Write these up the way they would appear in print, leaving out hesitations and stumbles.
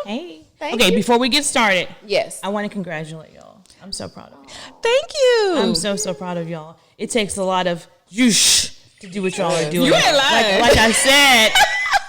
Hey. Thank okay, you. before we get started, Yes. I want to congratulate y'all. I'm so proud of you. Thank you. I'm so proud of y'all. It takes a lot of to do what y'all are doing. You ain't lying. Like I said,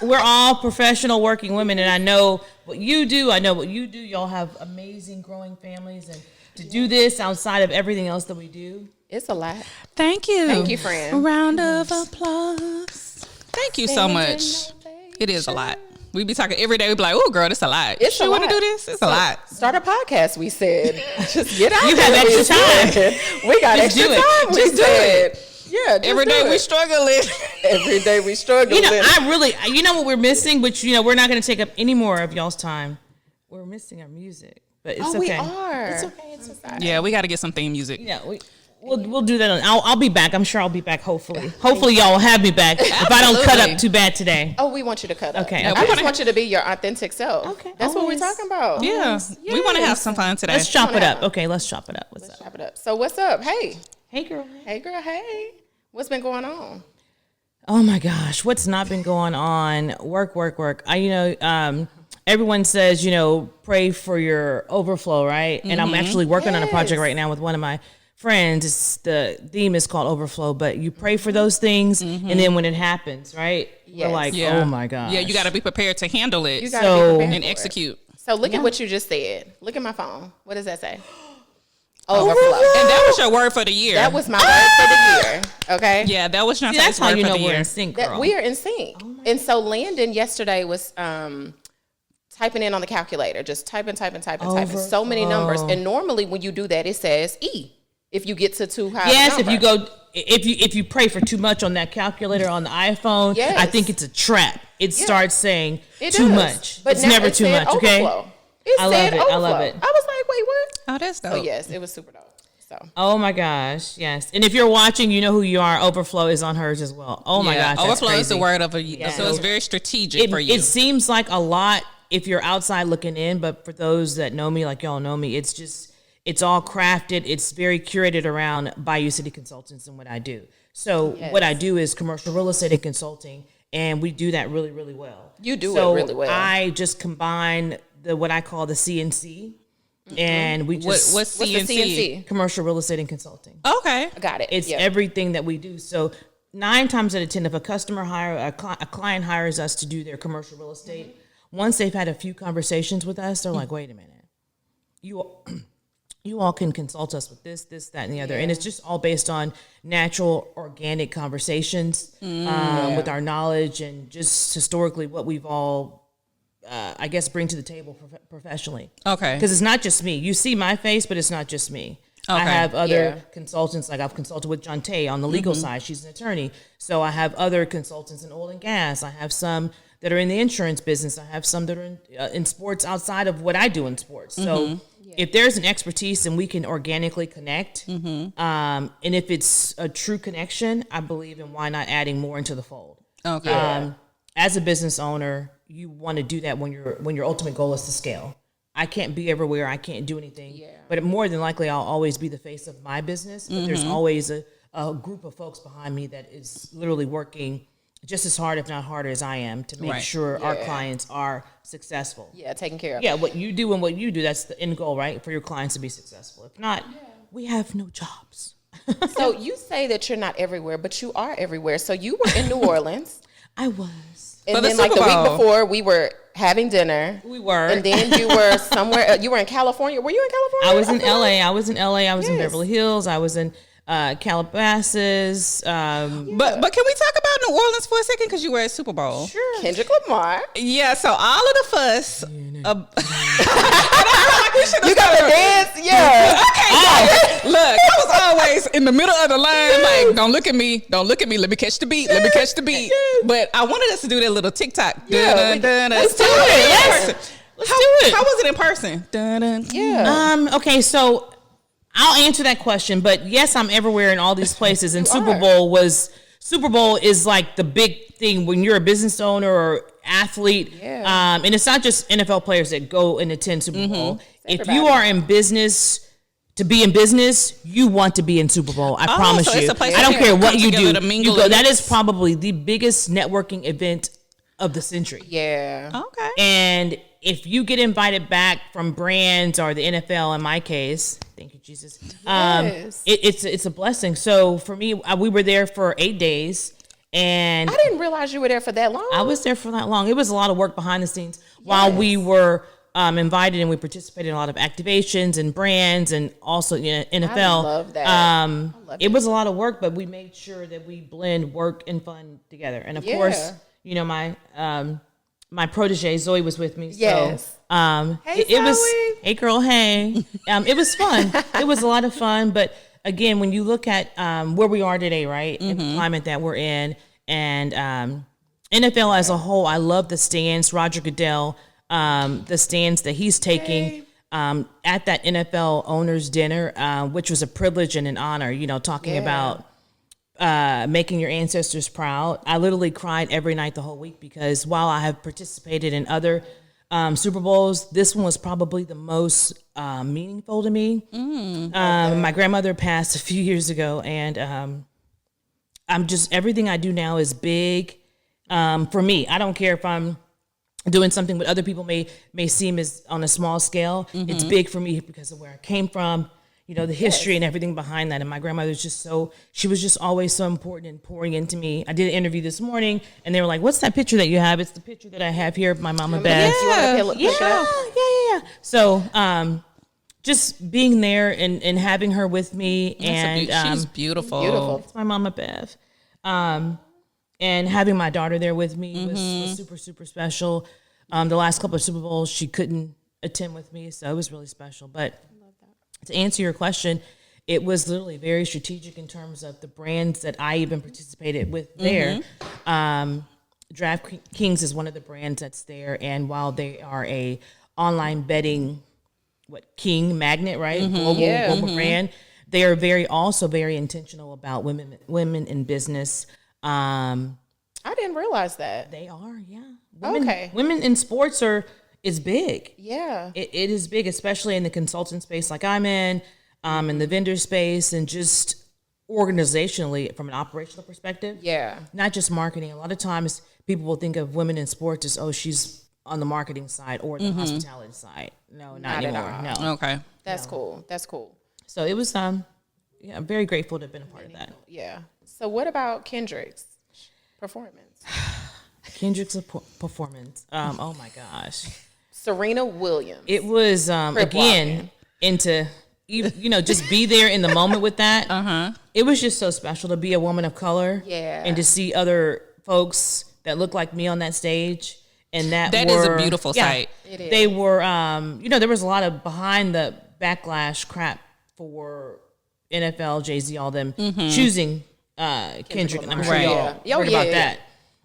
we're all professional working women, and I know what you do. I know what you do. Y'all have amazing growing families, and to do this outside of everything else that we do. It's a lot. Thank you. Thank you, friend. A round of applause. Thank you so much. It is a lot. We be talking every day. We be like, oh, girl, this a lot. It's you a want to lot. do this? It's a lot. Start a podcast, we said. Just get out You there. have extra time. We got Just extra do it. time. We Just do said. Yeah, just Every do day it. we struggling. Every day we struggle. You know, you know what we're missing, which, we're not going to take up any more of y'all's time. We're missing our music, but it's okay. We are. It's okay. It's okay. Yeah, we got to get some theme music. Yeah, we'll do that. I'll be back. I'm sure I'll be back. Hopefully y'all will have me back if I don't cut up too bad today. Oh, we want you to cut up. Okay. I just want you to be your authentic self. Okay. That's what we're Always. talking about. Yeah, we want to have some fun today. Let's chop it up. have- Okay, let's chop it up. What's Let's up? chop it up. So what's up? Hey. Hey, girl. Hey, girl. Hey. What's been going on? Oh my gosh, what's not been going on? Work. Everyone says, pray for your overflow, right? And I'm actually working on a project Yes. right now with one of my friends. The theme is called overflow, but you pray for those things, and then when it happens, right? Yes. We're like, Yeah. oh my gosh. Yeah, you got to be prepared to handle it You gotta So- be prepared and for it. execute. So look at what you just said. Look at my phone. What does that say? And that was your word for the year. That was my word for the year. Okay. Yeah, that was See, Shantae's that's how word you for know the we're year. in sync, That girl. we are in sync. And so Landon yesterday was typing in on the calculator, just typing. So many numbers. And normally when you do that, it says E. If you get to too high. Yes, of a if number. if you pray for too much on that calculator on the iPhone, Yes. I think it's a trap. It starts saying It too does. much. But It's now never it too said much, okay? overflow. It I love said it. I love overflow. it. I was like, wait, what? Oh, that's dope. So yes, it was super dope. So Oh my gosh, yes. And if you're watching, you know who you are. Overflow is on hers as well. Oh my gosh, that's overflow is the crazy. word of a year. So it's very strategic for you. It seems like a lot if you're outside looking in, but for those that know me, like y'all know me, it's all crafted. It's very curated around Bayou City Consultants and what I do. So what I do is commercial real estate and consulting, and we do that really, really well. You do it really well. I just combine what I call the CNC, and we just What's what's the CNC? commercial real estate and consulting. Okay. I got it. It's Yeah. everything that we do. So 9 times out of 10, if a client hires us to do their commercial real estate, once they've had a few conversations with us, they're like, wait a minute, you all can consult us with this, that, and the other. And it's just all based on natural, organic conversations with our knowledge and just historically what we've all, I guess, bring to the table professionally. Okay. Because it's not just me. You see my face, but it's not just me. I Okay. have other Yeah. consultants, like I've consulted with Shantae on the legal side. She's an attorney. So I have other consultants in oil and gas. I have some that are in the insurance business. I have some that are in sports outside of what I do in sports. So if there's an expertise and we can organically connect, and if it's a true connection, I believe in why not adding more into the fold. Okay. As a business owner, you want to do that when your ultimate goal is to scale. I can't be everywhere. I can't do anything. Yeah. But more than likely, I'll always be the face of my business. But there's always a group of folks behind me that is literally working just as hard, if not harder, as I am to make Right. sure our clients are successful. Yeah, taken care of. Yeah, what you do and what you do, that's the end goal, right? For your clients to be successful. If not, we have no jobs. So you say that you're not everywhere, but you are everywhere. So you were in New Orleans. I was. And For the then like the Super week Bowl. before we were having dinner. We were. And then you were somewhere, you were in California. Were you in California? I was in feel like? LA. I was in LA. I was in Yes. Beverly Hills. I was in Calabasas. But can we talk about New Orleans for a second? Because you were at Super Bowl. Sure. Kendrick Lamar. Yeah, so all of the fuss. You got to dance? Yeah. Look, I was always in the middle of the line, like, don't look at me, let me catch the beat, But I wanted us to do that little TikTok. Yeah, Let's do it. Yes. Let's do it. How was it in person? Yeah. Okay, so I'll answer that question, but yes, I'm everywhere in all these places. And You Super are. Bowl is like the big thing when you're a business owner or athlete. Yeah. And it's not just NFL players that go and attend Super Bowl. If everybody. you are in business, to be in business, you want to be in Super Bowl. I promise so you. it's a place I don't where care people what come you together do. to mingle You go. and That mix. is probably the biggest networking event of the century. Yeah. Okay. And if you get invited back from brands or the NFL, in my case, thank you, Jesus. Yes. It's a blessing. So for me, we were there for 8 days, and I didn't realize you were there for that long. I was there for that long. It was a lot of work behind the scenes while we were invited, and we participated in a lot of activations and brands, and also NFL. I love that. It was a lot of work, but we made sure that we blend work and fun together. And of course, my protege Zoe was with me. Yes. So Hey, it was, Zoe. hey girl, hey. It was fun. It was a lot of fun. But again, when you look at where we are today, right, in the climate that we're in, and NFL as a whole, I love the stance. Roger Goodell, the stance that he's taking at that NFL owners dinner, which was a privilege and an honor. Talking about making your ancestors proud. I literally cried every night the whole week, because while I have participated in other Super Bowls, this one was probably the most meaningful to me. My grandmother passed a few years ago, and I'm just, everything I do now is big for me. I don't care if I'm doing something what other people may seem as on a small scale. It's big for me because of where I came from, the history and everything behind that. And my grandmother's she was just always so important and pouring into me. I did an interview this morning, and they were like, "What's that picture that you have?" It's the picture that I have here of my mama Beth. You want to pick it up? Yeah. So, just being there and having her with me, and she's beautiful. Beautiful. it's my mama Beth. And having my daughter there with me was super, super special. The last couple of Super Bowls, she couldn't attend with me, so it was really special. But to answer your question, it was literally very strategic in terms of the brands that I even participated with there. DraftKings is one of the brands that's there, and while they are a online betting king magnet, right, global brand, they are also very intentional about women in business. I didn't realize that. They are, yeah. Women in sports is big. Yeah. It is big, especially in the consultant space like I'm in the vendor space, and just organizationally from an operational perspective. Yeah. Not just marketing. A lot of times people will think of women in sports as, she's on the marketing side or the hospitality side. No, not anymore. at all. No. Okay. That's cool. That's cool. So it was, I'm very grateful to have been a part of that. Yeah. So what about Kendrick's performance? Kendrick's performance. Oh my gosh. Serena Williams. It was again into just be there in the moment with that. It was just so special to be a woman of color. Yeah. And to see other folks that look like me on that stage, and that is a beautiful sight. It is. They were there was a lot of behind the backlash crap for NFL, Jay-Z, all them choosing Kendrick, and I'm sure y'all heard about that.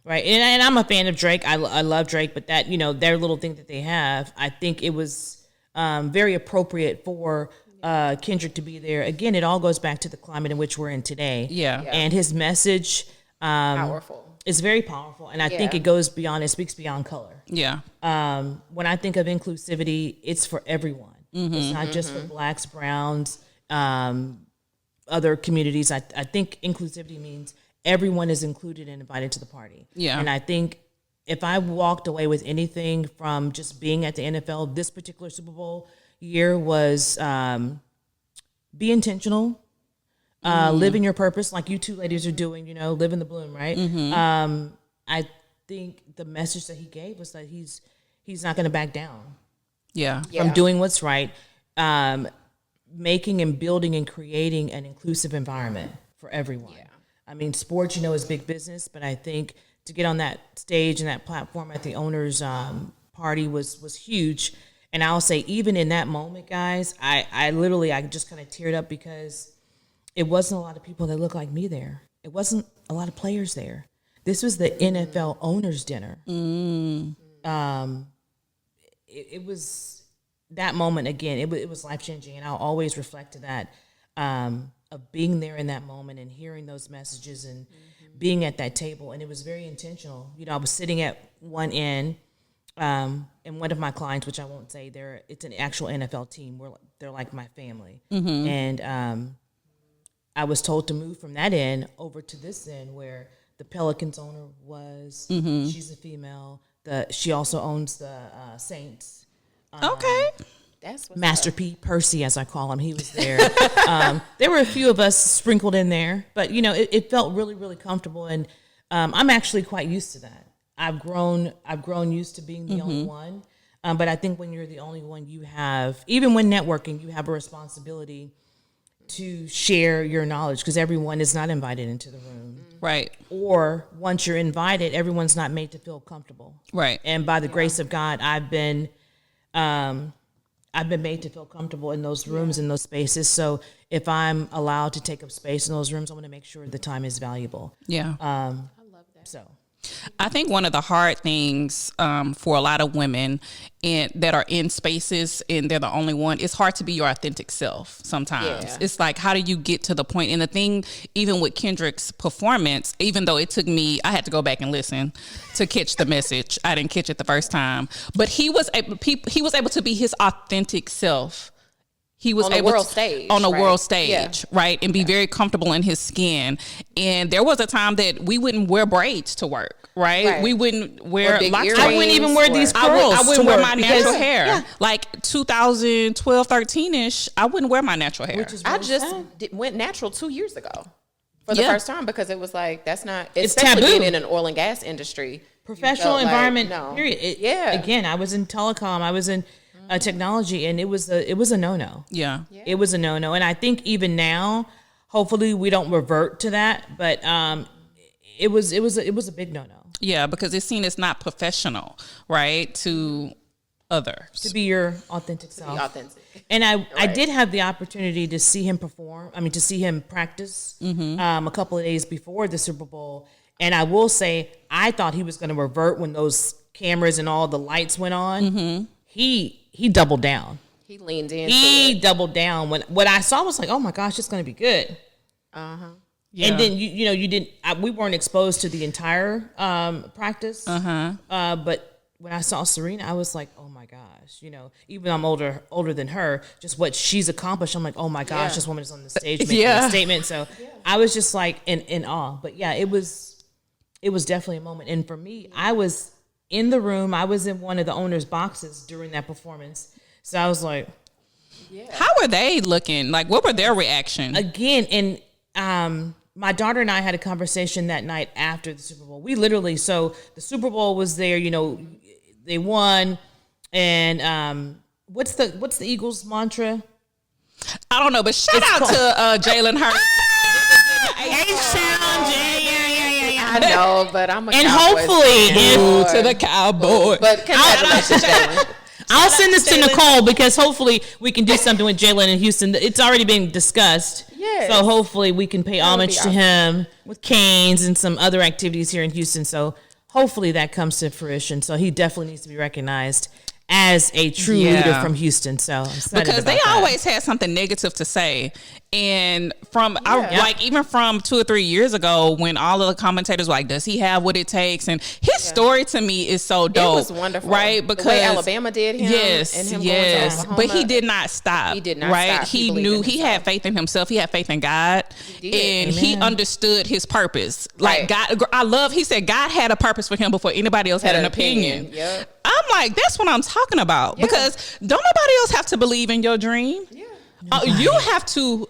Right, and I'm a fan of Drake. I love Drake, but that their little thing that they have, I think it was very appropriate for Kendrick to be there. Again, it all goes back to the climate in which we're in today. Yeah. And his message Powerful. is very powerful, and I think it speaks beyond color. Yeah. When I think of inclusivity, it's for everyone. It's not just for blacks, browns, other communities. I think inclusivity means everyone is included and invited to the party. Yeah. And I think if I walked away with anything from just being at the NFL this particular Super Bowl year was be intentional, live in your purpose, like you two ladies are doing, live in the bloom, right? I think the message that he gave was that he's not going to back down from doing what's right, making and building and creating an inclusive environment for everyone. Yeah. I mean, sports, is big business, but I think to get on that stage and that platform at the owners' party was huge. And I'll say, even in that moment, guys, I just kind of teared up, because it wasn't a lot of people that looked like me there. It wasn't a lot of players there. This was the NFL owners' dinner. It was that moment again. It was life changing, and I'll always reflect to that. Of being there in that moment and hearing those messages and being at that table. And it was very intentional. I was sitting at one end, and one of my clients, which I won't say, it's an actual NFL team. They're like my family. And I was told to move from that end over to this end where the Pelicans owner was. She's a female. She also owns the Saints. Okay. That's what's Master up. P. Percy, as I call him, he was there. There were a few of us sprinkled in there, but it felt really, really comfortable, and I'm actually quite used to that. I've grown used to being the only one, but I think when you're the only one, you have, even when networking, you have a responsibility to share your knowledge because everyone is not invited into the room. Right. Or once you're invited, everyone's not made to feel comfortable. Right. And by the grace of God, I've been made to feel comfortable in those rooms, in those spaces. So if I'm allowed to take up space in those rooms, I want to make sure the time is valuable. Yeah. I love that. So I think one of the hard things for a lot of women that are in spaces and they're the only one, it's hard to be your authentic self sometimes. Yeah. It's like, how do you get to the point? And the thing, even with Kendrick's performance, even though it took me, I had to go back and listen to catch the message. I didn't catch it the first time. But he was able to be his authentic self. He was on a able world to, stage, on a right? world stage, Yeah. right, and be very comfortable in his skin. And there was a time that we wouldn't wear braids to work, right? We wouldn't wear big locks. earrings. I wouldn't even wear these I curls. wouldn't wear my because- natural hair. Yeah. Like 2012, 13-ish, I wouldn't wear my natural hair. Which is I really just sad. went natural 2 years ago for the Yeah. first time because it was like, that's not, It's especially taboo. being in an oil and gas industry. you Professional felt like, environment, no. period. Yeah. Again, I was in telecom. I was in technology, and it was a no-no. Yeah. It was a no-no. And I think even now, hopefully we don't revert to that, but it was a big no-no. Yeah, because it's seen as not professional, right, to others. To be your authentic self. Be authentic. And I Right. did have the opportunity to see him perform. I mean, to see him practice a couple of days before the Super Bowl. And I will say, I thought he was going to revert when those cameras and all the lights went on. He doubled down. He leaned in. He doubled down. When what I saw was like, oh my gosh, it's going to be good. Yeah. And then you didn't. We weren't exposed to the entire practice. But when I saw Serena, I was like, oh my gosh. Even though I'm older than her, just what she's accomplished. I'm like, oh my gosh, this woman is on the stage making a statement. So I was just like in awe. But yeah, it was definitely a moment. And for me, I was in the room. I was in one of the owner's boxes during that performance. So I was like, How were they looking? Like, what were their reaction? again, and my daughter and I had a conversation that night after the Super Bowl. We literally, so the Super Bowl was there, they won, and what's the Eagles mantra? I don't know, but shout out to Jalen Hurts. I know, but I'm a And Cowboys hopefully, fan. Ooh, to the Cowboys. But congratulations, Jalen. I'll send this to Nicole because hopefully we can do something with Jalen in Houston. It's already been discussed. Yes. So hopefully we can pay homage be to awesome. him with canes and some other activities here in Houston. So hopefully that comes to fruition. So he definitely needs to be recognized as a true leader from Houston. So I'm excited Because about they that. always had something negative to say. And even from 2 or 3 years ago, when all of the commentators were like, does he have what it takes? And his story to me is so dope. It was wonderful. Right? The Because way Alabama did him. Yes, and him yes. going to But Oklahoma. he did not stop. He did not right? stop. He He believed knew in he had faith in himself. He had faith in God. He did. And he understood his purpose. Like Right. he said God had a purpose for him before anybody else had an opinion. Yep. I'm like, that's what I'm talking about. Yeah. Because don't nobody else have to believe in your dream. Yeah. You have to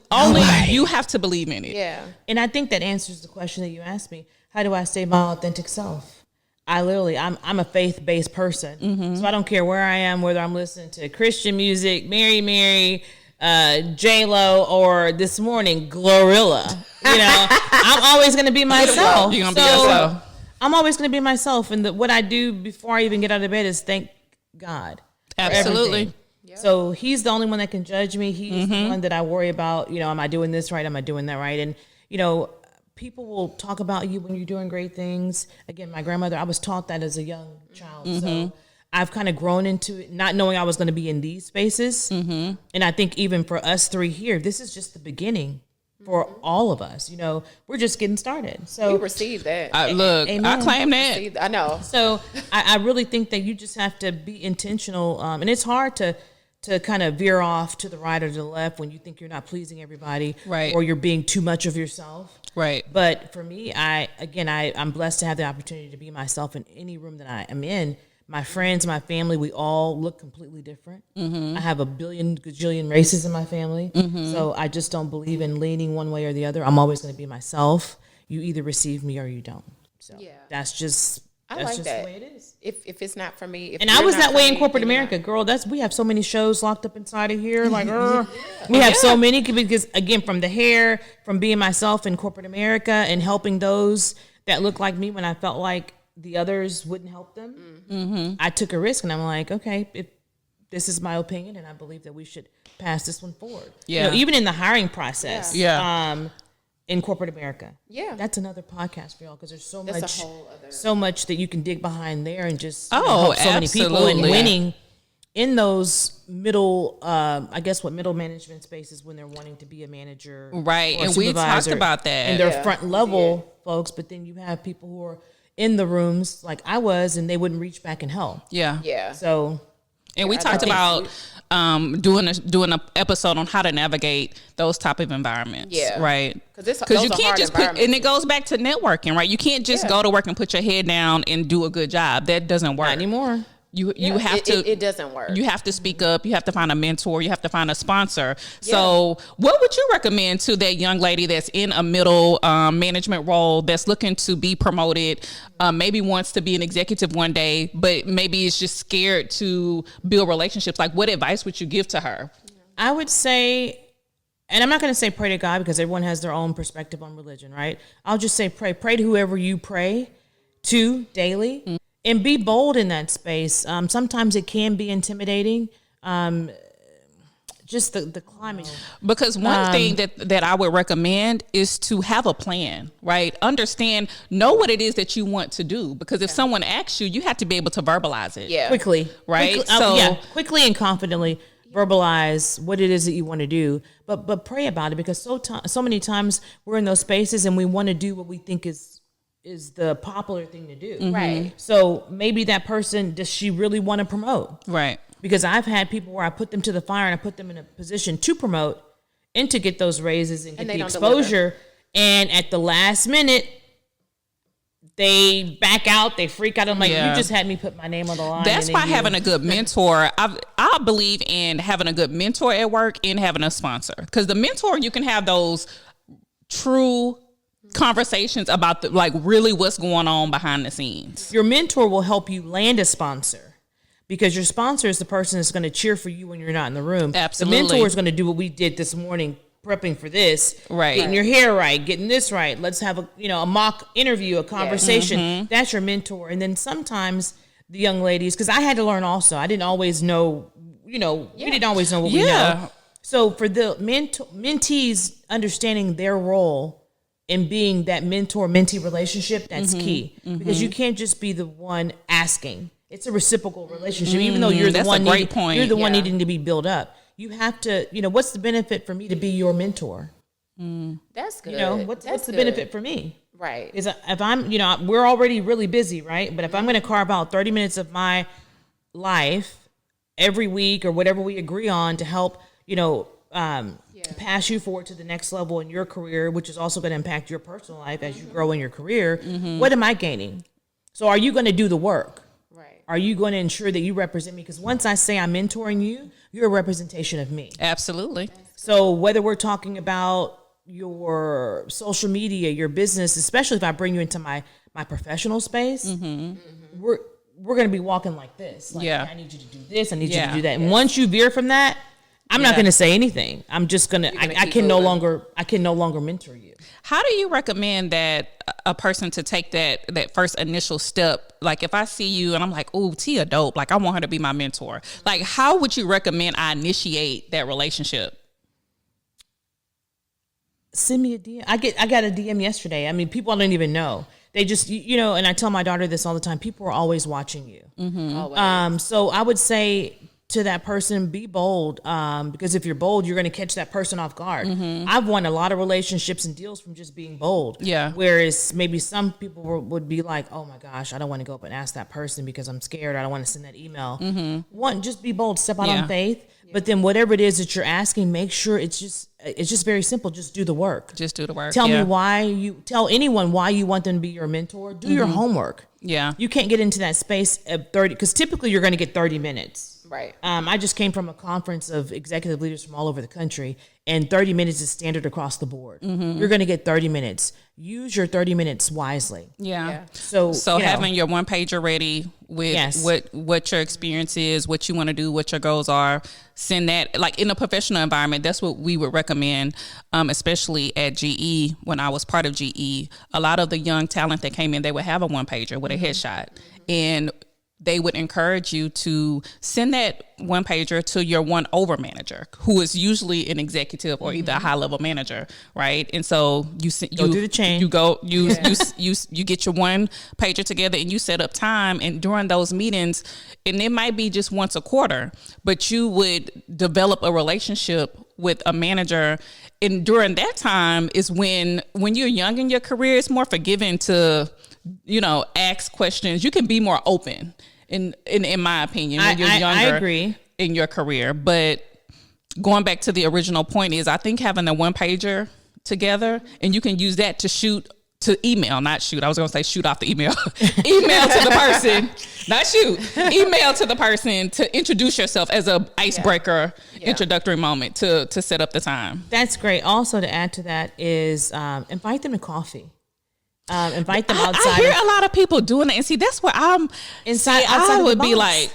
you have to believe in it. Yeah. And I think that answers the question that you asked me. How do I stay my authentic self? I'm a faith-based person. So I don't care where I am, whether I'm listening to Christian music, Mary, J-Lo, or this morning, Glorilla. I'm always going to be myself. You're gonna be yourself. I'm always going to be myself. And what I do before I even get out of bed is thank God. for Absolutely. everything. So he's the only one that can judge me. He's the one that I worry about, am I doing this right? Am I doing that right? And, people will talk about you when you're doing great things. Again, my grandmother, I was taught that as a young child. So I've kind of grown into it, not knowing I was going to be in these spaces. And I think even for us three here, this is just the beginning for all of us. We're just getting started. So We received that. Amen. I claim that. I know. So I really think that you just have to be intentional, and it's hard to to kind of veer off to the right or to the left when you think you're not pleasing everybody, Right. or you're being too much of yourself. Right. But for me, I'm blessed to have the opportunity to be myself in any room that I am in. My friends, my family, we all look completely different. I have a gajillion races in my family. So I just don't believe in leaning one way or the other. I'm always going to be myself. You either receive me or you don't. So that's just the way it is. If it's not for me, and I was that way in corporate America, girl. We have so many shows locked up inside of here. Like, we have so many because, again, from the hair, from being myself in corporate America and helping those that look like me when I felt like the others wouldn't help them. I took a risk, and I'm like, okay, if this is my opinion, and I believe that we should pass this one forward. Yeah. Even in the hiring process. Yeah. In corporate America. Yeah. That's another podcast for y'all because there's That's so much that you can dig behind there and just Oh, help so many people and absolutely. winning in those middle, middle management spaces when they're wanting to be a manager. Right. Or a And we talked supervisor, about that. And they're front level folks, but then you have people who are in the rooms like I was and they wouldn't reach back and help. Yeah. Yeah. So And we talked about doing a episode on how to navigate those type of environments. Yeah. Right. Because You can't just and it goes back to networking, right? You can't just go to work and put your head down and do a good job. That doesn't work not anymore. You have to. It doesn't work. You have to speak up. You have to find a mentor. You have to find a sponsor. So, what would you recommend to that young lady that's in a middle management role that's looking to be promoted, maybe wants to be an executive one day, but maybe is just scared to build relationships? Like, what advice would you give to her? I would say, and I'm not going to say pray to God because everyone has their own perspective on religion, right? I'll just say pray. Pray to whoever you pray to daily. And be bold in that space. Sometimes it can be intimidating. Just the climate. Because one thing that I would recommend is to have a plan, right? Understand, know what it is that you want to do. Because if someone asks you, you have to be able to verbalize it. Yeah. Quickly. Right? Quickly and confidently verbalize what it is that you want to do. But pray about it because so many times we're in those spaces and we want to do what we think is the popular thing to do. Right. So maybe that person, does she really want to promote? Right. Because I've had people where I put them to the fire and I put them in a position to promote and to get those raises and get the exposure. And at the last minute, they back out, they freak out. I'm like, you just had me put my name on the line. That's why having a good mentor, I believe in having a good mentor at work and having a sponsor. Because the mentor, you can have those true conversations about really what's going on behind the scenes. Your mentor will help you land a sponsor because your sponsor is the person that's going to cheer for you when you're not in the room. Absolutely. The mentor is going to do what we did this morning, prepping for this, right? Getting your hair right, getting this right. Let's have a mock interview, a conversation. That's your mentor. And then sometimes the young ladies, because I had to learn also. I didn't always know. We didn't always know what we know. So for the mentees understanding their role and being that mentor-mentee relationship, that's key. Because you can't just be the one asking. It's a reciprocal relationship, even though you're the one you're the one needing to be built up. You have to, what's the benefit for me to be your mentor? That's good. What's the benefit for me? Right. Is if I'm, we're already really busy, right? But if I'm going to carve out 30 minutes of my life every week or whatever we agree on to help, pass you forward to the next level in your career, which is also going to impact your personal life as you grow in your career. What am I gaining? So are you going to do the work? Right. Are you going to ensure that you represent me? Because once I say I'm mentoring you, you're a representation of me. Absolutely. So whether we're talking about your social media, your business, especially if I bring you into my professional space, we're going to be walking like this. Like, I need you to do this. I need you to do that. And once you veer from that, I'm not going to say anything. I'm just going to, I can no longer mentor you. How do you recommend that a person to take that first initial step? Like if I see you and I'm like, oh, Tia dope. Like I want her to be my mentor. Like how would you recommend I initiate that relationship? Send me a DM. I got a DM yesterday. I mean, people I don't even know. They just, and I tell my daughter this all the time. People are always watching you. So I would say to that person, be bold, because if you're bold, you're going to catch that person off guard. I've won a lot of relationships and deals from just being bold. Yeah. Whereas maybe some people would be like, oh my gosh, I don't want to go up and ask that person because I'm scared. I don't want to send that email. One, just be bold, step out on faith. But then whatever it is that you're asking, make sure it's just very simple. Just do the work. Just do the work. Tell anyone why you want them to be your mentor. Do your homework. Yeah. You can't get into that space of 30, because typically you're going to get 30 minutes. Right. I just came from a conference of executive leaders from all over the country, and 30 minutes is standard across the board. You're going to get 30 minutes. Use your 30 minutes wisely. Yeah. So having your one pager ready with what your experience is, what you want to do, what your goals are, send that. Like in a professional environment, that's what we would recommend, especially at GE. When I was part of GE, a lot of the young talent that came in, they would have a one pager with a headshot, and they would encourage you to send that one pager to your one over manager, who is usually an executive or either a high level manager, right? And so you go through the chain. You get your one pager together and you set up time, and during those meetings, and it might be just once a quarter, but you would develop a relationship with a manager. And during that time is when you're young in your career, it's more forgiving to, ask questions. You can be more open in my opinion when you're younger. I agree. In your career. But going back to the original point is, I think having the one pager together, and you can use that to email, not shoot. I was going to say shoot off the email. Email to the person, not shoot. Email to the person to introduce yourself as a icebreaker introductory moment to set up the time. That's great. Also, to add to that is invite them to coffee. Invite them outside. I hear a lot of people doing it, and see, that's where I'm. Outside I would of the be box. like,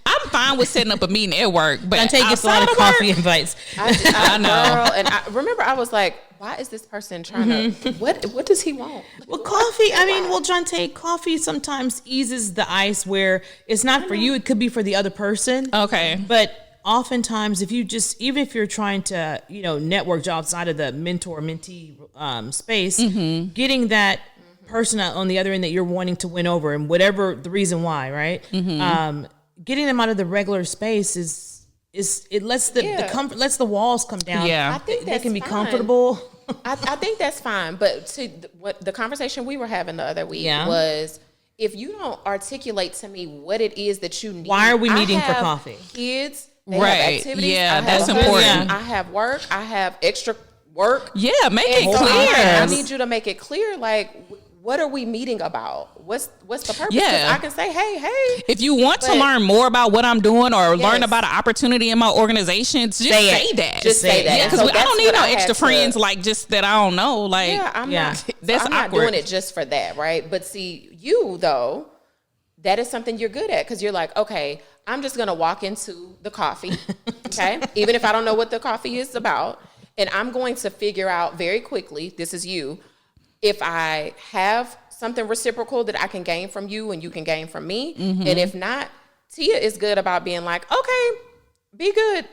I'm fine with setting up a meeting at work, but Dante gets a lot of coffee invites. I know. Girl, and I remember I was like, why is this person trying to? What does he want? Well, coffee. Dante, coffee sometimes eases the ice where it's not for you; it could be for the other person. Okay, but oftentimes, even if you're trying to, network outside of the mentor-mentee space, getting that person on the other end that you're wanting to win over, and whatever the reason why, right? Getting them out of the regular space it lets lets the walls come down. Yeah, I think they can be fine. comfortable. I think that's fine, but what the conversation we were having the other week was, if you don't articulate to me what it is that you need, why are we meeting for coffee? Kids. They right. have activities. Yeah, that's important. I have work. I have extra work. Yeah, make it So clear. I need you to make it clear, like, what are we meeting about? What's the purpose? Yeah. I can say, hey. If you want to learn more about what I'm doing or learn about an opportunity in my organization, just say that. Just say that. Yeah, because I don't need no extra friends like just that I don't know. Like, I'm not awkward. doing it just for that, right? But see, you though, that is something you're good at, because you're like, okay, I'm just going to walk into the coffee, okay? Even if I don't know what the coffee is about, and I'm going to figure out very quickly, this is you, if I have something reciprocal that I can gain from you and you can gain from me, and if not, Tia is good about being like, okay, be good.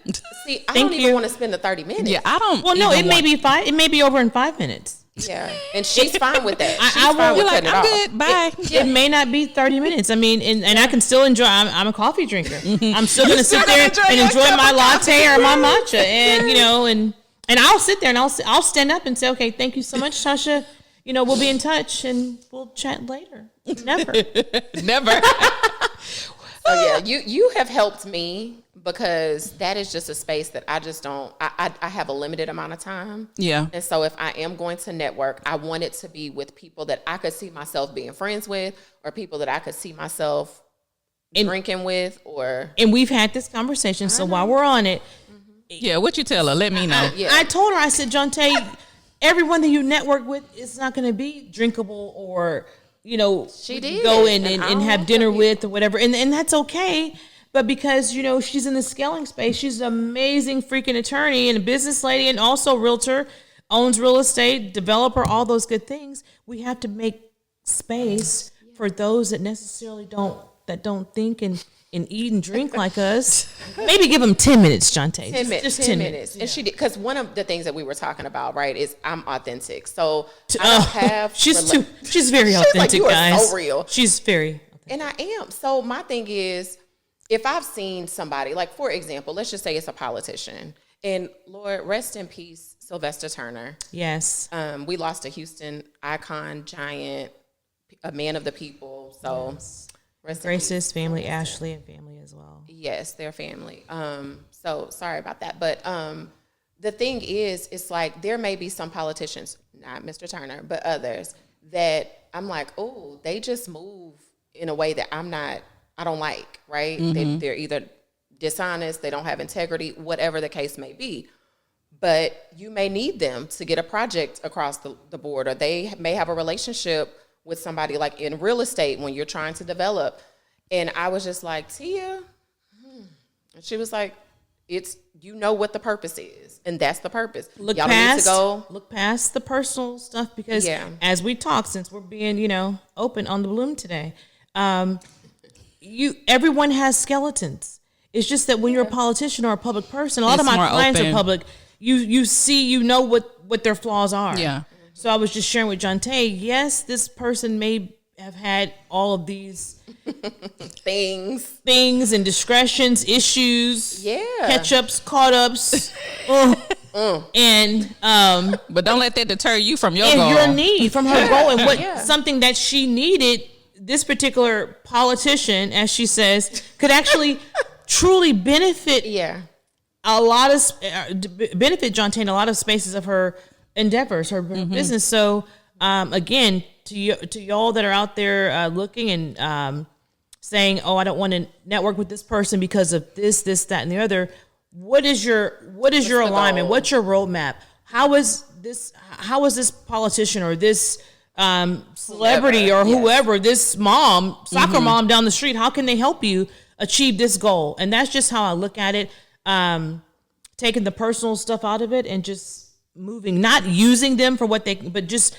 See, I don't even want to spend the 30 minutes. Yeah, I don't. Well, no, it may be 5. It may be over in 5 minutes. Yeah, and she's fine with that. She's I fine won't with be cutting it I'm off. good. Bye. It may not be 30 minutes. I mean, and I can still enjoy. I'm a coffee drinker. I'm still going to sit there and enjoy my latte or my matcha, and and I'll sit there and I'll stand up and say, okay, thank you so much, Tasha. We'll be in touch and we'll chat later. Never. So yeah, you have helped me, because that is just a space that I just don't. I have a limited amount of time. Yeah. And so if I am going to network, I want it to be with people that I could see myself being friends with, or people that I could see myself drinking with, And we've had this conversation. So while we're on it, Yeah, what you tell her? Let me know. I told her, I said, Jonte, everyone that you network with is not going to be drinkable or, she did go in and have dinner with or whatever. And that's okay. But because, she's in the scaling space, she's an amazing freaking attorney and a business lady and also realtor, owns real estate, developer, all those good things. We have to make space for those that necessarily don't think and eat and drink like us. Maybe give them 10 minutes, Jonte. 10 minutes. Just 10 minutes. And she did, because one of the things that we were talking about, right, is I'm authentic. So I don't have. She's very authentic, like, you guys. are so real. She's very authentic. And I am. So my thing is, if I've seen somebody, like, for example, let's just say it's a politician, and Lord, rest in peace, Sylvester Turner. Yes. We lost a Houston icon, giant, a man of the people. So, Rest in Grace's family, Ashley and family as well. Yes, their family. So sorry about that. But the thing is, it's like there may be some politicians, not Mr. Turner, but others that I'm like, oh, they just move in a way that I don't like, right? They're either dishonest, they don't have integrity, whatever the case may be. But you may need them to get a project across the board, or they may have a relationship with somebody like in real estate when you're trying to develop. And I was just like, Tia, and she was like, you know what the purpose is, and that's the purpose. Look Y'all past, need to go. Look past the personal stuff, because as we talk, since we're being, open on the bloom today, everyone has skeletons. It's just that when you're a politician or a public person, a lot of my clients are public. You see, what their flaws are. Yeah. So I was just sharing with Jonte, yes, this person may have had all of these things and discretions, issues, catch-ups, caught-ups, and but don't let that deter you from your and goal. your need from her goal, and what something that she needed. This particular politician, as she says, could actually truly benefit a lot of benefit Jonte in a lot of spaces of her endeavors, her business. So again, to y'all that are out there looking and saying, oh, I don't want to network with this person because of this, that, and the other. What is your alignment? What's your roadmap? How is this politician or this celebrity or whoever, this mom, soccer mom down the street, how can they help you achieve this goal? And that's just how I look at it. Taking the personal stuff out of it and just moving, not using them for what but just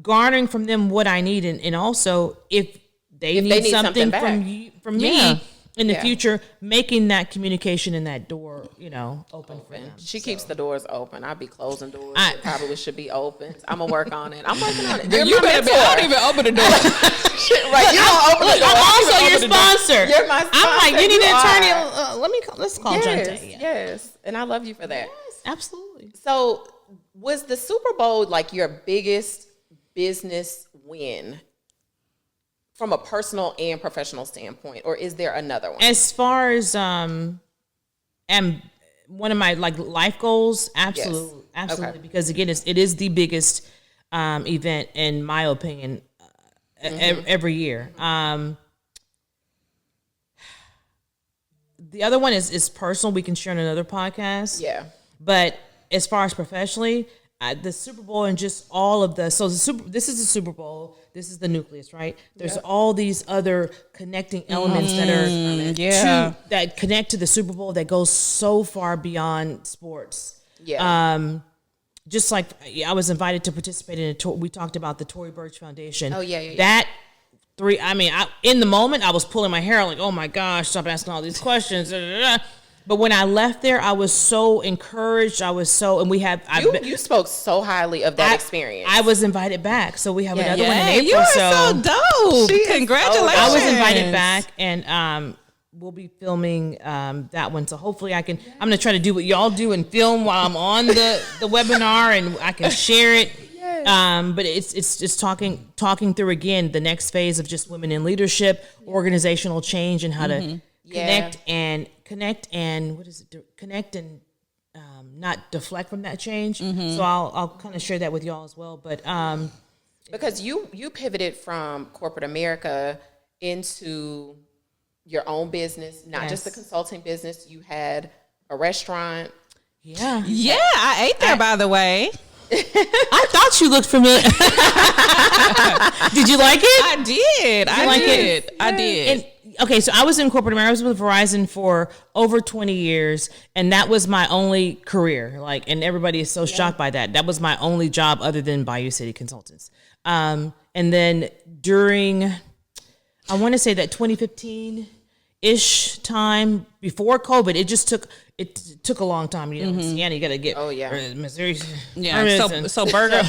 garnering from them what I need. And also if they need something from me in the future, making that communication and that door, open for them. She keeps the doors open. I'll be closing doors. It probably should be open. I'm going to work on it. I'm working on it. You better be. I don't even open the door. Right, you don't open the door. I'm also your sponsor. You're my sponsor. I'm like, you need an attorney. Let's call Jonte. Yes, and I love you for that. Yes, absolutely. So was the Super Bowl like your biggest business win from a personal and professional standpoint, or is there another one? As far as one of my life goals, absolutely, absolutely. Okay. Because again, it is the biggest event in my opinion every year. The other one is personal. We can share in another podcast. Yeah. But as far as professionally, the Super Bowl and just all of this is the Super Bowl. This is the nucleus, right? There's all these other connecting elements that connect to the Super Bowl that goes so far beyond sports. Yeah. Just like I was invited to participate in we talked about the Tory Burch Foundation. Oh yeah. That in the moment I was pulling my hair like, oh my gosh, stop asking all these questions. But when I left there, I was so encouraged. You spoke so highly of that experience. I was invited back, so we have another one in April. You are so dope! Congratulations! I was invited back, and we'll be filming that one. So hopefully, I'm going to try to do what y'all do and film while I'm on the webinar, and I can share it. Yes. But it's just talking through again the next phase of just women in leadership, organizational change, and how to connect and what is it? Connect and not deflect from that change. So I'll kind of share that with y'all as well. But because you pivoted from corporate America into your own business, not just the consulting business. You had a restaurant. Yeah, I ate there, by the way. I thought you looked familiar. Did you like it? I did. I did. And, okay, so I was in corporate America. I was with Verizon for over 20 years, and that was my only career. And everybody is so shocked by that. That was my only job other than Bayou City Consultants. And then during, I want to say that 2015-ish time before COVID, it took a long time. Indiana, you got to get Missouri. Yeah. So Burger,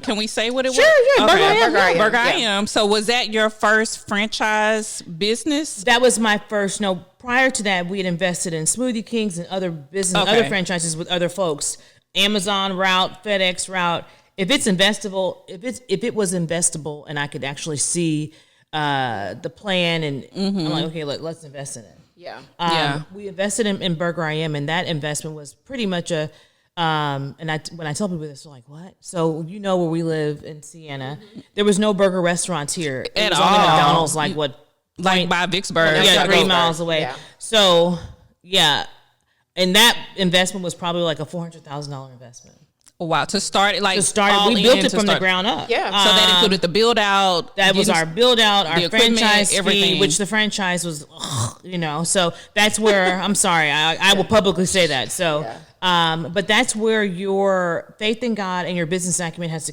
can we say what it was? Sure. Okay. Burger I Am. So was that your first franchise business? That was my first. No, prior to that, we had invested in Smoothie Kings and other other franchises with other folks. Amazon route, FedEx route. If it's investable, if it was investable, and I could actually see the plan, and I'm like, okay, let's invest in it. Yeah. We invested in Burger I Am, and that investment was pretty much a. And when I tell people this, they're like, "What?" So where we live in Siena, there was no burger restaurants here. It At was all. only McDonald's, like by Vicksburg. yeah, gotta 3 go miles there. away. Yeah. So and that investment was probably like a $400,000 investment. Wow, to start it, like To start, all we built in it to from the start- ground up. Yeah. So that included the build out. That was our build out, our the equipment, franchise everything. fee, which the franchise was, So that's where I'm sorry, I will publicly say that. So, but that's where your faith in God and your business acumen has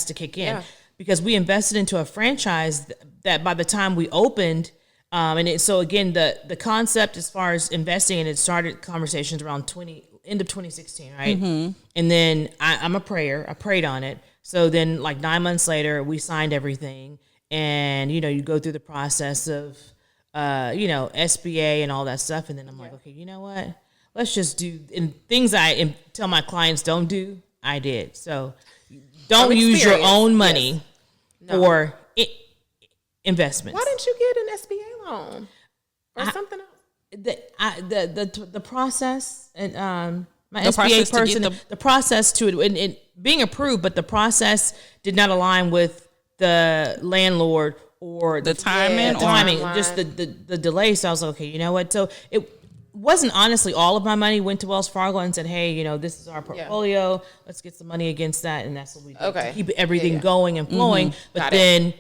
to kick in, because we invested into a franchise that by the time we opened, so again, the concept as far as investing in it started conversations around end of 2016, right? And then I'm a prayer. I prayed on it. So then, like 9 months later, we signed everything, and you go through the process of, SBA and all that stuff, and then I'm like, okay, you know what? Let's just do things I tell my clients don't do. I did. So don't use your own money for investments. Why didn't you get an SBA loan or something else? The process and my The SBA process to person, get the process to it and being approved, but the process did not align with the landlord or The timing, the or- timing, Timeline. just the delay. So I was like, okay, you know what? So it wasn't honestly all of my money went to Wells Fargo and said, hey, this is our portfolio. Let's get some money against that, and that's what we did Okay. to keep everything going and flowing. But Got it. then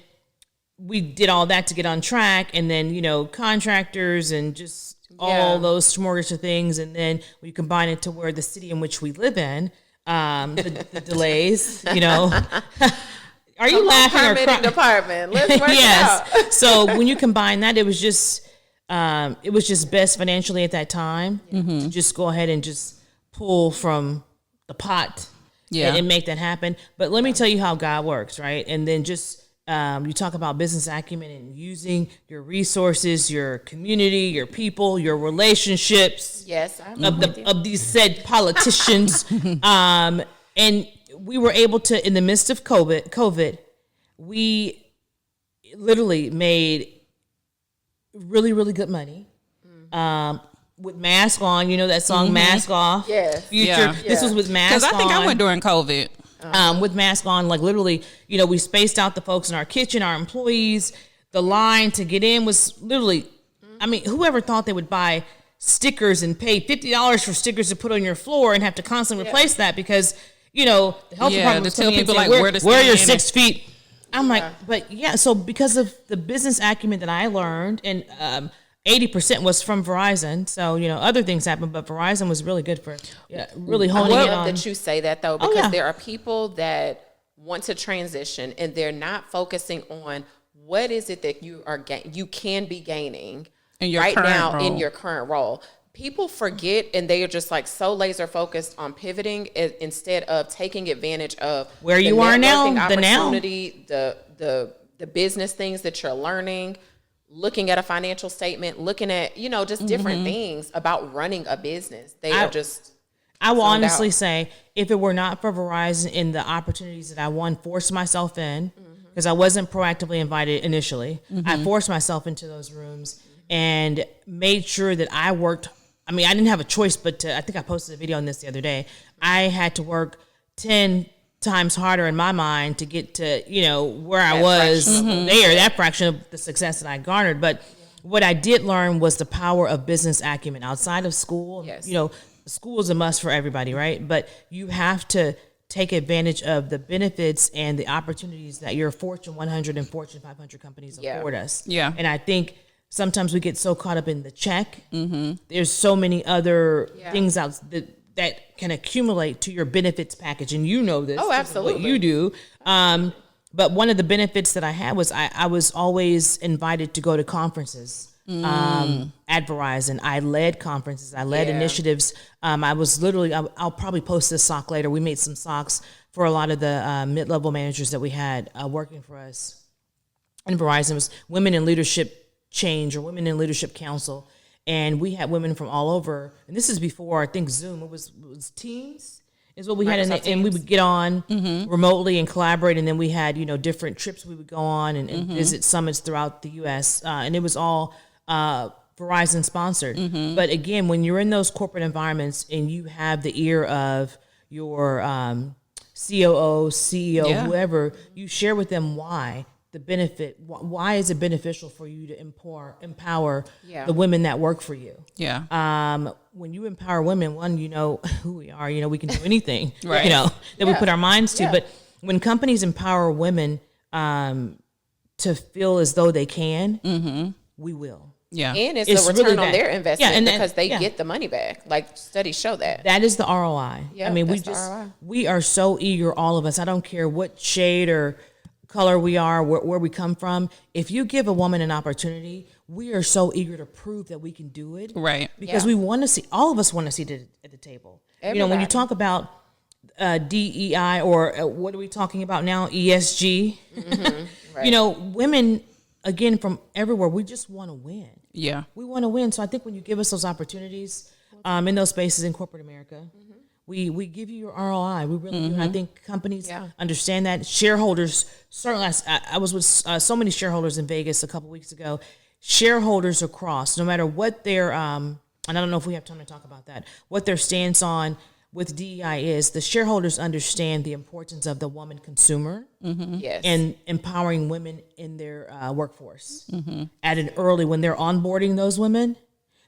we did all that to get on track, and then contractors and just all those smorgasbord of things, and then we combine it to where the city in which we live in, the delays, Are you laughing or Permitting crying? department. Let's work it out. Yes. So when you combine that, it was just best financially at that time to just go ahead and just pull from the pot and make that happen. But let me tell you how God works, right? And then just you talk about business acumen and using your resources, your community, your people, your relationships Yes, I'm of these said politicians. And we were able to, in the midst of COVID, we literally made really, really good money. With mask on, that song "Mask Off." Yes. Future. Yeah. This was with mask on. Because I think I went during COVID. With mask on, like literally, we spaced out the folks in our kitchen, our employees. The line to get in was literally, I mean, whoever thought they would buy stickers and pay $50 for stickers to put on your floor and have to constantly replace that because, the health department was to tell coming in people saying, like where to where are your stand and- 6 feet? I'm like, but so because of the business acumen that I learned, and 80% was from Verizon. So, other things happened, but Verizon was really good for really I honing in love on. that you say that though, because yeah. there are people that want to transition and they're not focusing on what is it that you can be gaining In your right current now in role. your current role. People forget, and they are just like so laser focused on pivoting instead of taking advantage of Where the you are now, networking the now. opportunity, the business things that you're learning, looking at a financial statement, looking at just different things about running a business. They are just. I will zoned honestly out. say, if it were not for Verizon and the opportunities that I forced myself in, because I wasn't proactively invited initially, I forced myself into those rooms and made sure that I worked. I mean, I didn't have a choice, but I think I posted a video on this the other day. I had to work 10 times harder in my mind to get to, where I was there, that fraction of the success that I garnered. But what I did learn was the power of business acumen outside of school. Yes. School is a must for everybody, right? But you have to take advantage of the benefits and the opportunities that your Fortune 100 and Fortune 500 companies afford us. Yeah. And I think sometimes we get so caught up in the check. There's so many other things out that can accumulate to your benefits package. And this. Oh, This is what absolutely. you do. But one of the benefits that I had was I was always invited to go to conferences. At Verizon, I led conferences, I led initiatives. I was literally, I'll probably post this sock later. We made some socks for a lot of the mid-level managers that we had working for us. And Verizon was Women in Leadership Change or Women in Leadership Council. And we had women from all over. And this is before, I think, Zoom. It was Teams. is what we had, Microsoft and we Teams. would get on remotely and collaborate, and then we had different trips we would go on and visit summits throughout the U.S. And it was all Verizon sponsored. But again, when you're in those corporate environments and you have the ear of your COO, CEO, Yeah. whoever, you share with them why the benefit. Why is it beneficial for you to empower Yeah. the women that work for you? Yeah. When you empower women, one, you know who we are. We can do anything. Right. That we put our minds to. Yeah. But when companies empower women to feel as though they can, we will. Yeah. And it's It's a return really on that. their investment Yeah, and because they yeah. get the money back. Like studies show that. That is the ROI. Yeah, I mean, that's the ROI. we are so eager, all of us. I don't care what shade or color we are, where we come from. If you give a woman an opportunity, we are so eager to prove that we can do it. Right. Because Yeah. we want to see, all of us want to see it at the table. When you Everybody. talk about DEI or what are we talking about now? ESG. Right. Women, again, from everywhere, we just want to win. Yeah. We want to win. So I think when you give us those opportunities in those spaces in corporate America, we give you your ROI. We really do. And I think companies Yeah. understand that. Shareholders, certainly, I was with so many shareholders in Vegas a couple weeks ago. Shareholders across, no matter what their, and I don't know if we have time to talk about that, what their stance on with DEI is, the shareholders understand the importance of the woman consumer Yes. and empowering women in their workforce at an early, when they're onboarding those women,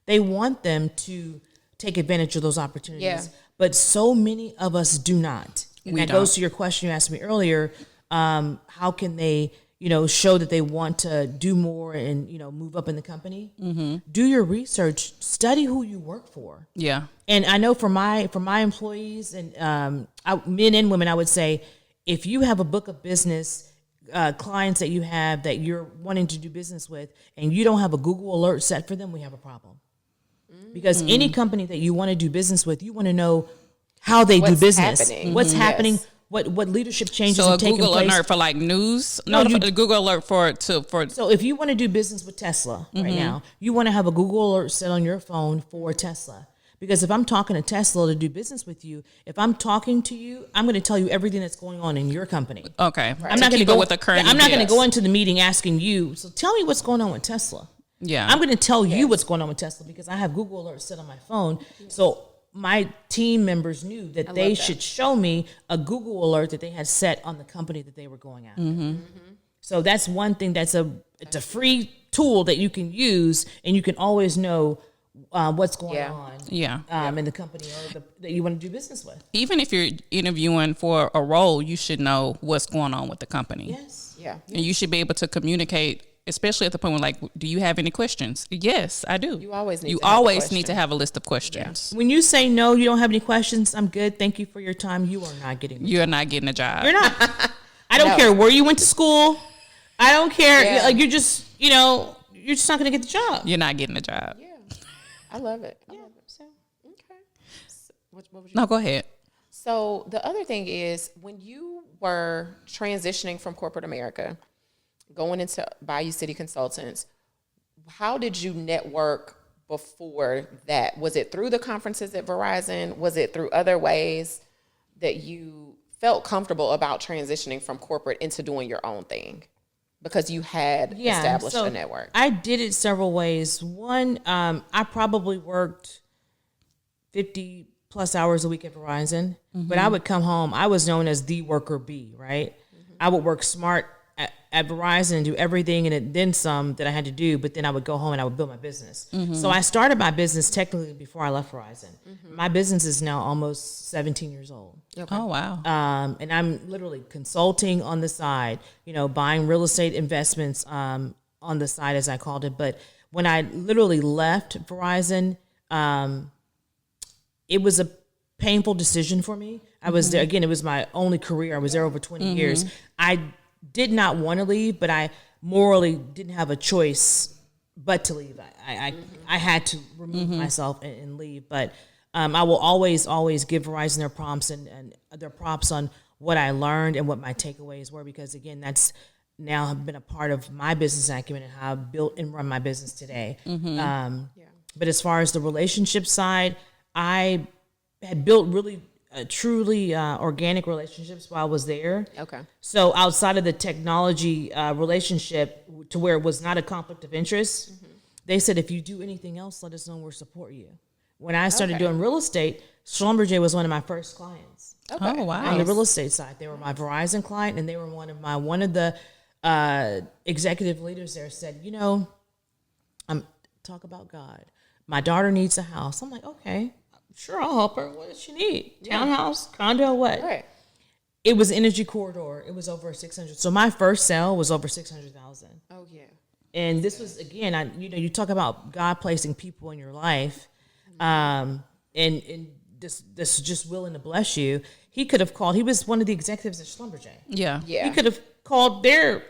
they want them to take advantage of those opportunities. Yeah. But so many of us do not. And We that goes don't. to your question you asked me earlier. How can they, show that they want to do more and, move up in the company? Do your research, study who you work for. Yeah. And I know for my employees and men and women, I would say, if you have a book of business, clients that you have that you're wanting to do business with, and you don't have a Google alert set for them, we have a problem. Because any company that you want to do business with, you want to know how they What's do business, happening. what's happening, Yes. what leadership changes So a have taken Google place. alert for like news? No, No, you- a Google alert for So if you want to do business with Tesla right now, you want to have a Google alert set on your phone for Tesla. Because if I'm talking to Tesla to do business with you, if I'm talking to you, I'm going to tell you everything that's going on in your company. okay. I'm not going to keep go it with the current. I'm not going to events. go into the meeting asking you. So tell me what's going on with Tesla. Yeah. I'm going to tell you what's going on with Tesla because I have Google alerts set on my phone. So my team members knew that they that. should show me a Google alert that they had set on the company that they were going after. So that's one thing. It's a free tool that you can use, and you can always know what's going Yeah. on. Yeah. In the company or that you want to do business with. Even if you're interviewing for a role, you should know what's going on with the company. Yes. Yeah. And you should be able to communicate, especially at the point where, like, do you have any questions? Yes, I do. You always need You to have a always question. need to have a list of questions. When you say no, you don't have any questions, I'm good. Thank you for your time. You are not getting You're not getting a job. You're not. I don't No. care where you went to school. I don't care. Yeah. Like you're just, you're just not going to get the job. You're not getting a job. Yeah. I love it. I love it. So, okay. So, what was you? No, go ahead. So the other thing is when you were transitioning from corporate America, going into Bayou City Consultants, how did you network before that? Was it through the conferences at Verizon? Was it through other ways that you felt comfortable about transitioning from corporate into doing your own thing? Because you had established so a network. I did it several ways. One, I probably worked 50 plus hours a week at Verizon, but I would come home. I was known as the worker bee, right? I would work smart at Verizon and do everything and then some that I had to do, but then I would go home and I would build my business. So I started my business technically before I left Verizon. My business is now almost 17 years old. Oh, wow. And I'm literally consulting on the side, buying real estate investments on the side, as I called it. But when I literally left Verizon, it was a painful decision for me. I was there, again, it was my only career. I was there over 20 years. I did not want to leave, but I morally didn't have a choice but to leave. I had to remove myself and leave. But I will always give Verizon their prompts and their props on what I learned and what my takeaways were, because again, that's now have been a part of my business acumen and how I've built and run my business today. But as far as the relationship side, I had built really truly organic relationships while I was there. Okay. So outside of the technology relationship to where it was not a conflict of interest, they said, if you do anything else, let us know and we'll support you. When I started doing real estate, Schlumberger was one of my first clients. Okay. Oh, wow. On the real estate side, they were my Verizon client, and they were one of the executive leaders there said, talk about God. My daughter needs a house. I'm like, okay, sure, I'll help her. What does she need? Townhouse, condo, what? Right. It was Energy Corridor. It was over 600. So my first sale was over 600,000. Oh yeah. And this was again, you talk about God placing people in your life, and this just willing to bless you. He could have called. He was one of the executives at Schlumberger. Yeah. Yeah. He could have called their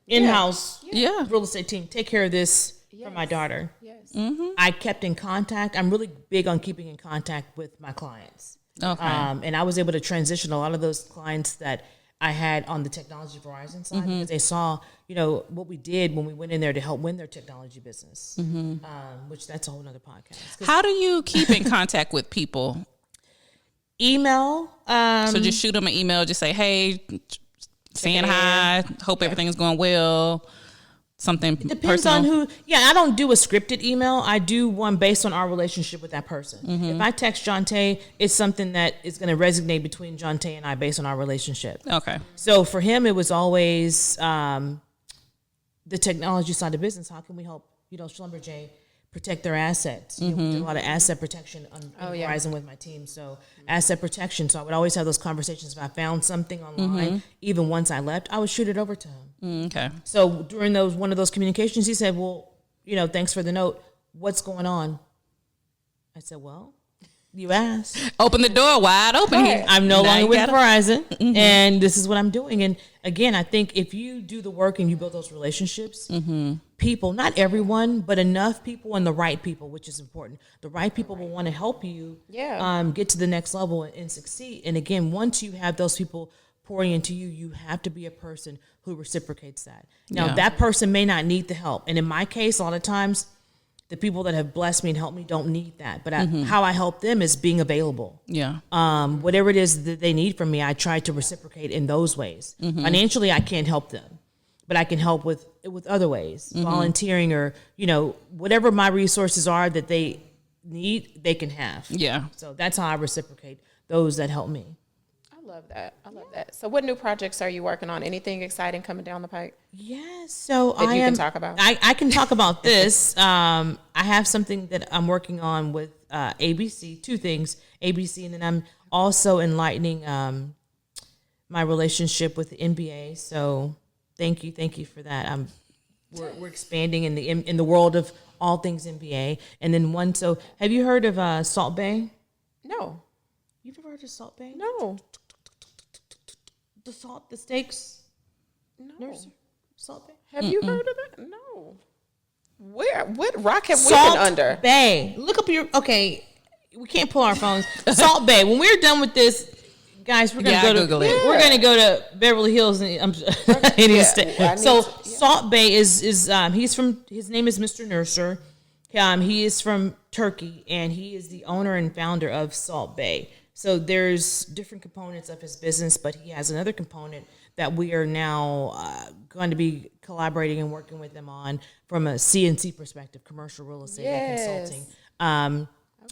in-house Yeah. real estate team. Take care of this for my daughter. Yes. I kept in contact. I'm really big on keeping in contact with my clients. Okay. And I was able to transition a lot of those clients that I had on the technology Verizon side because they saw, what we did when we went in there to help win their technology business, which that's a whole nother podcast. How do you keep in contact with people? Email. So just shoot them an email. Just say, hey, saying hi. Hope everything's going well. Something Depends personal. on who. Yeah, I don't do a scripted email. I do one based on our relationship with that person. If I text John Tay, it's something that is going to resonate between John Tay and I based on our relationship. Okay. So for him, it was always the technology side of business. How can we help, Schlumberger protect their assets? We did a lot of asset protection on Verizon with my team. So asset protection. So I would always have those conversations. If I found something online, even once I left, I would shoot it over to him. Okay. So during one of those communications, he said, well, thanks for the note. What's going on? I said, well, you asked. Open the door wide open here. I'm no Now longer you with gotta- Verizon, and this is what I'm doing. And again, I think if you do the work and you build those relationships, people, not everyone, but enough people and the right people, which is important. The right people will want to help you get to the next level and succeed. And again, once you have those people pouring into you, you have to be a person who reciprocates that. Now, that person may not need the help. And in my case, a lot of times, the people that have blessed me and helped me don't need that. But how I help them is being available. Yeah. Whatever it is that they need from me, I try to reciprocate in those ways. Financially, I can't help them, but I can help with other ways, volunteering or, whatever my resources are that they need, they can have. Yeah. So that's how I reciprocate those that help me. I love that. I love that. So what new projects are you working on? Anything exciting coming down the pike? Yes. So That you can talk about? I can talk about this. I have something that I'm working on with ABC, two things, ABC, and then I'm also enlightening my relationship with the NBA. So thank you for that. We're expanding in the world of all things NBA. And then so have you heard of Salt Bay? No. You've never heard of Salt Bay? No. The steaks? No. Nursery? Salt Bay? Have you heard of that? No. What rock have we Salt been under? Bay. Look up okay, we can't pull our phones. Salt Bay. When we're done with this, guys, we're gonna Google it. We're gonna go to Beverly Hills and Salt Bay is his name is Mr. Nurser. He is from Turkey and he is the owner and founder of Salt Bay. So there's different components of his business, but he has another component that we are now going to be collaborating and working with them on from a CNC perspective, commercial real estate and consulting.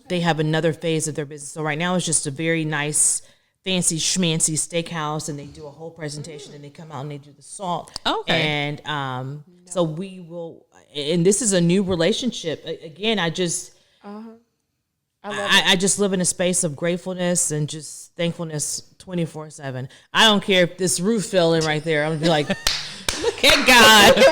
They have another phase of their business. So right now it's just a very nice, fancy schmancy steakhouse, and they do a whole presentation, and they come out and they do the salt. Okay. And so we will, and this is a new relationship. Again, I just live in a space of gratefulness and just thankfulness 24/7. I don't care if this roof fell in right there. I'm gonna be like, look at God. Look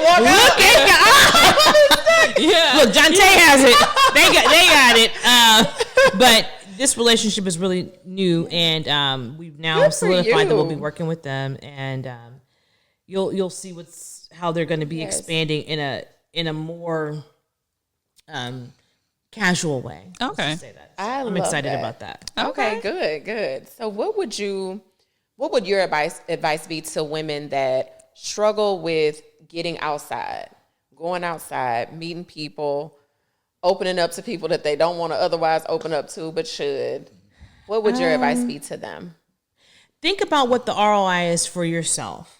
at God. Yeah. Look, John Tay has it. They got it. But this relationship is really new, and we've now solidified that we'll be working with them, and you'll see how they're going to be expanding in a more casual way. Okay. Let's just say that. I'm excited about that. Okay, good. So what would your advice be to women that struggle with getting outside, going outside, meeting people, opening up to people that they don't want to otherwise open up to but should? What would your advice be to them? Think about what the ROI is for yourself.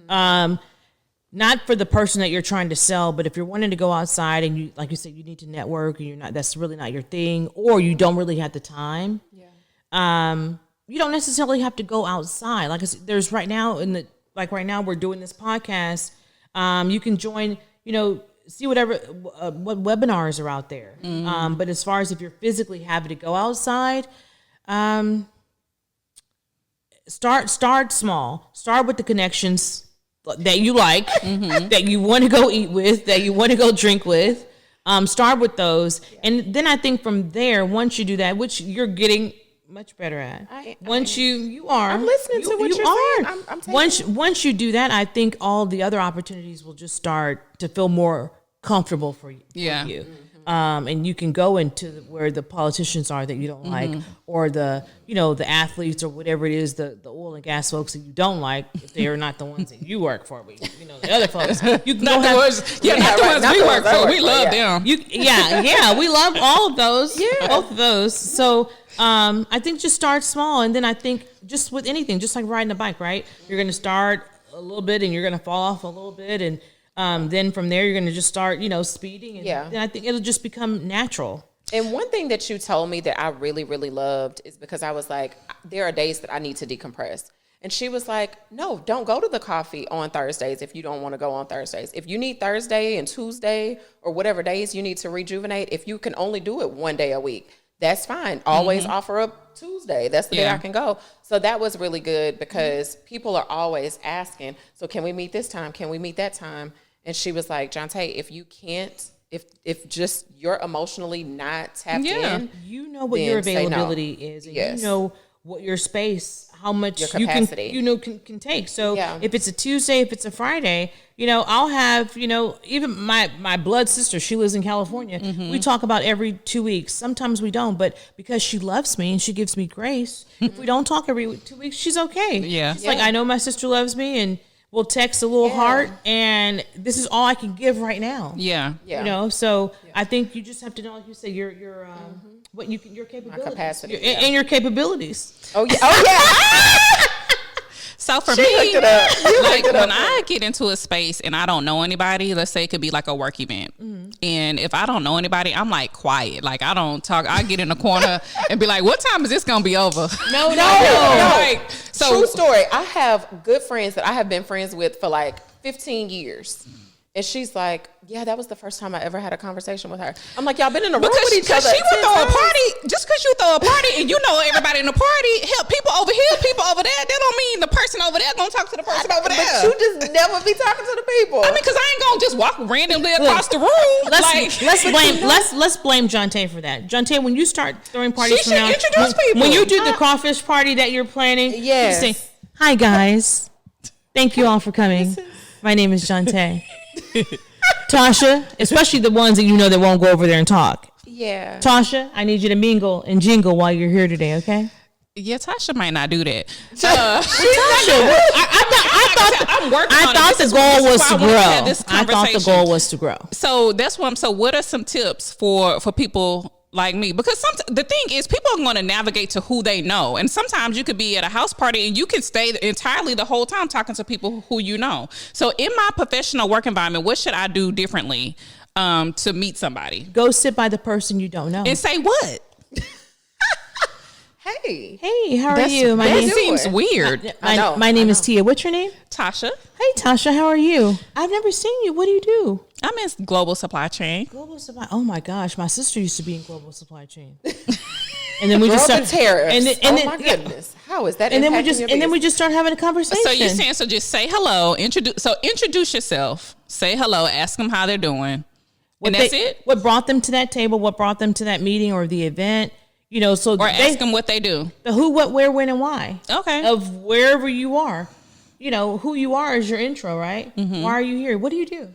Not for the person that you're trying to sell, but if you're wanting to go outside and you, like you said, you need to network and that's really not your thing, or you don't really have the time. Yeah. You don't necessarily have to go outside. Like I said, there's right now right now we're doing this podcast. You can join, see what webinars are out there. But as far as if you're physically having to go outside, start small. Start with the connections that you like, that you want to go eat with, that you want to go drink with. Start with those. And then I think from there, once you do that, which you're getting much better at. You are. I'm listening to what you're saying. I'm taking once you do that, I think all the other opportunities will just start to feel more comfortable for you. Yeah. For you. And you can go into where the politicians are that you don't like, or the athletes or whatever it is, the oil and gas folks that you don't like, if they are not the ones that you work for, but the other folks. You can not the ones we work for. We love them. We love all of those. Yeah. Both of those. So I think just start small, and then I think just with anything, just like riding a bike, right? You're going to start a little bit, and you're going to fall off a little bit, and then from there, you're going to just start, speeding. And then I think it'll just become natural. And one thing that you told me that I really, really loved is because I was like, there are days that I need to decompress. And she was like, no, don't go to the coffee on Thursdays if you don't want to go on Thursdays. If you need Thursday and Tuesday or whatever days you need to rejuvenate, if you can only do it one day a week, that's fine. Always offer up Tuesday. That's the day I can go. So that was really good because people are always asking, so can we meet this time? Can we meet that time? And she was like, Jonte, if you can't, if just you're emotionally not tapped in, you know what your availability is, and you know what your space, how much your capacity. can take. So if it's a Tuesday, if it's a Friday, I'll have, even my blood sister, she lives in California. We talk about every 2 weeks. Sometimes we don't, but because she loves me and she gives me grace, if we don't talk every 2 weeks, she's okay. Yeah. She's like, I know my sister loves me, and we'll text a little heart, and this is all I can give right now. Yeah. So I think you just have to know, like you say, your your capabilities, my capacity, and your capabilities. Oh yeah. So for me, like when I get into a space and I don't know anybody, let's say it could be like a work event. And if I don't know anybody, I'm like quiet. Like I don't talk. I get in the corner and be like, what time is this going to be over? No. Like, so, true story. I have good friends that I have been friends with for like 15 years. And she's like, yeah, that was the first time I ever had a conversation with her. I'm like, y'all been in a room with each other. Because she would throw a party. Just because you throw a party and you know everybody in the party, help people over here, people over there, that don't mean the person over there gonna talk to the person over there. But you just never be talking to the people. I mean, because I ain't gonna just walk randomly across the room. Let's blame Jonte for that. Jonte, when you start throwing parties from now, introduce people. When you do the crawfish party that you're planning, yes. you say, hi guys, thank you all for coming. My name is Jonte. Tasha, especially the ones that that won't go over there and talk. Yeah. Tasha, I need you to mingle and jingle while you're here today, okay? Yeah, Tasha might not do that. Tasha, I thought the goal was to grow. I thought the goal was to grow. So that's what So what are some tips for people like me? Because the thing is, people are going to navigate to who they know. And sometimes you could be at a house party and you can stay entirely the whole time talking to people who you know. So in my professional work environment, what should I do differently to meet somebody? Go sit by the person you don't know. And say what? Hey, how are you? That seems weird. My name is Tia. What's your name? Tasha. Hey, Tasha, how are you? I've never seen you. What do you do? I'm in global supply chain. Global supply. Oh my gosh, my sister used to be in global supply chain. And then we just started tariffs. My goodness, how is that? And then we just start having a conversation. So you're saying just say hello, introduce yourself, say hello, ask them how they're doing, and that's it. What brought them to that table? What brought them to that meeting or the event? Ask them what they do. The who, what, where, when, and why. Okay. Of wherever you are. Who you are is your intro, right? Mm-hmm. Why are you here? What do you do?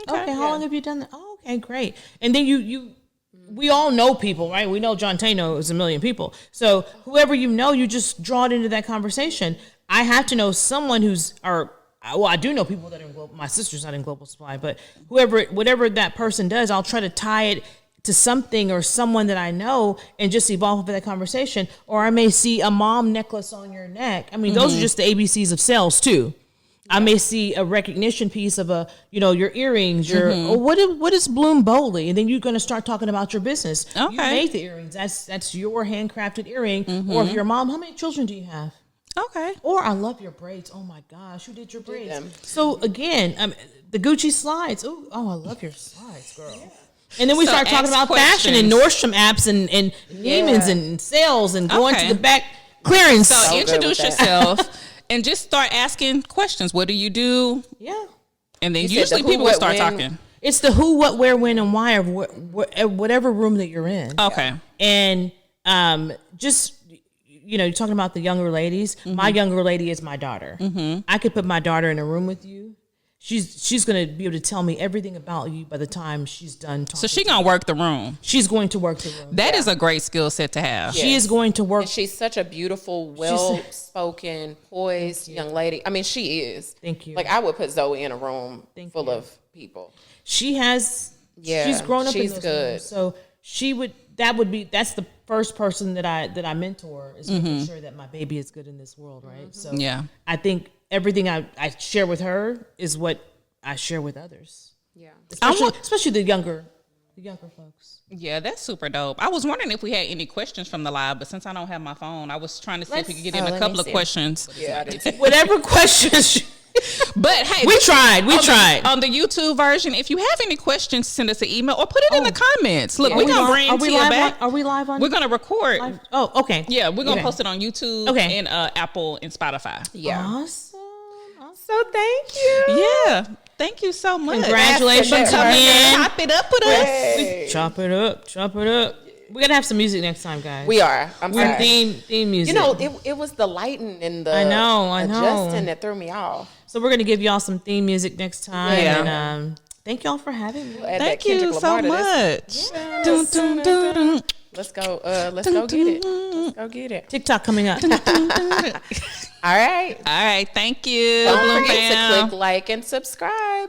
Okay, how long have you done that? Oh, okay, great. And then we all know people, right? We know Jonte knows a million people. So whoever you just draw it into that conversation. I have to know someone I do know people that are in global. My sister's not in global supply, but whatever that person does, I'll try to tie it to something or someone that I know and just evolve with that conversation. Or I may see a mom necklace on your neck. I mean, those are just the ABCs of sales too. Yeah. I may see a recognition piece of your earrings, what is Bloom Boldly? And then you're going to start talking about your business. Okay. You made the earrings. That's your handcrafted earring. Or if your mom, how many children do you have? Okay. Or I love your braids. Oh my gosh, who did your braids? So again, the Gucci slides. Oh, I love your slides, girl. Yeah. And then we start talking about fashion and Nordstrom apps and Neiman's and sales and going to the back clearance. So introduce yourself and just start asking questions. What do you do? Yeah. And then usually people will start talking. It's the who, what, where, when, and why of whatever room that you're in. Okay. And just, you're talking about the younger ladies. My younger lady is my daughter. I could put my daughter in a room with you. She's going to be able to tell me everything about you by the time she's done talking. So she's going to work the room. She's going to work the room. That is a great skill set to have. She is going to work. And she's such a beautiful, well-spoken, poised young lady. I mean, she is. Thank you. Like, I would put Zoe in a room full of people. She has. Yeah. She's grown up in those rooms. So that's the first person that I mentor is making sure that my baby is good in this world, right? So I think everything I share with her is what I share with others. Yeah. Especially the younger folks. Yeah, that's super dope. I was wondering if we had any questions from the live, but since I don't have my phone, I was trying to see if we could get in a couple of questions. Yeah, I did too. Whatever questions. But hey, we tried on the YouTube version. If you have any questions, send us an email or put it in the comments. Look, we're gonna bring Tia back. Are we live on? We're gonna record. Live? Oh, okay. Yeah, we're gonna post it on YouTube and Apple and Spotify. Yeah. Awesome. So thank you. Yeah. Thank you so much. Congratulations for coming in. Chop it up with us. Chop it up. We're gonna have some music next time, guys. We are. We're theme music. It was the lighting and the I know. adjusting that threw me off. So we're gonna give y'all some theme music next time. Yeah. And thank y'all for having me. Thank you so much. Let's go. Let's go get it. Let's go get it. TikTok coming up. All right. Thank you. Don't forget to click like and subscribe.